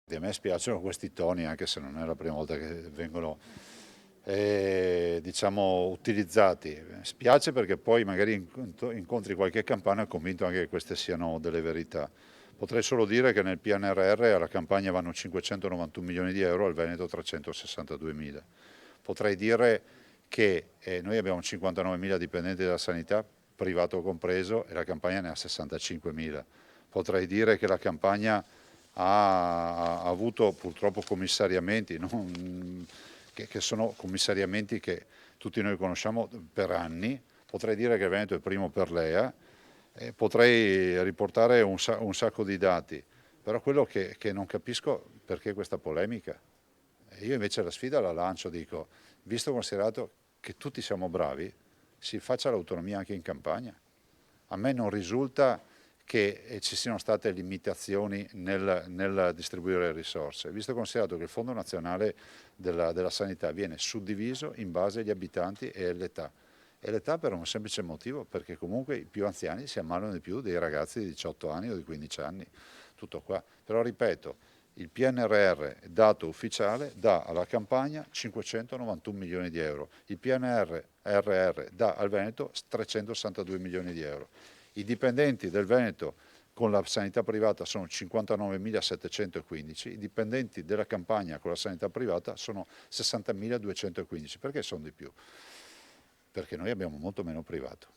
A me spiacciono questi toni, anche se non è la prima volta che vengono diciamo, utilizzati. Spiace perché poi magari incontri qualche campana convinto anche che queste siano delle verità. Potrei solo dire che nel PNRR alla campagna vanno 591 milioni di euro, al Veneto 362 mila. Potrei dire che noi abbiamo 59 mila dipendenti della sanità, privato compreso, e la campagna ne ha 65 mila. Potrei dire che la campagna ha avuto purtroppo commissariamenti, che sono commissariamenti che tutti noi conosciamo per anni. Potrei dire che il Veneto è primo per l'EA, potrei riportare un sacco di dati, però quello che non capisco perché questa polemica. Io invece la sfida la lancio, dico, visto considerato che tutti siamo bravi, si faccia l'autonomia anche in campagna. A me non risulta che ci siano state limitazioni nel distribuire le risorse, visto considerato che il Fondo Nazionale della Sanità viene suddiviso in base agli abitanti e all'età. E l'età per un semplice motivo, perché comunque i più anziani si ammalano di più dei ragazzi di 18 anni o di 15 anni. Tutto qua. Però ripeto, il PNRR, dato ufficiale, dà alla campagna 591 milioni di euro, il PNRR dà al Veneto 362 milioni di euro. I dipendenti del Veneto con la sanità privata sono 59.715, i dipendenti della campagna con la sanità privata sono 60.215. Perché sono di più? Perché noi abbiamo molto meno privato.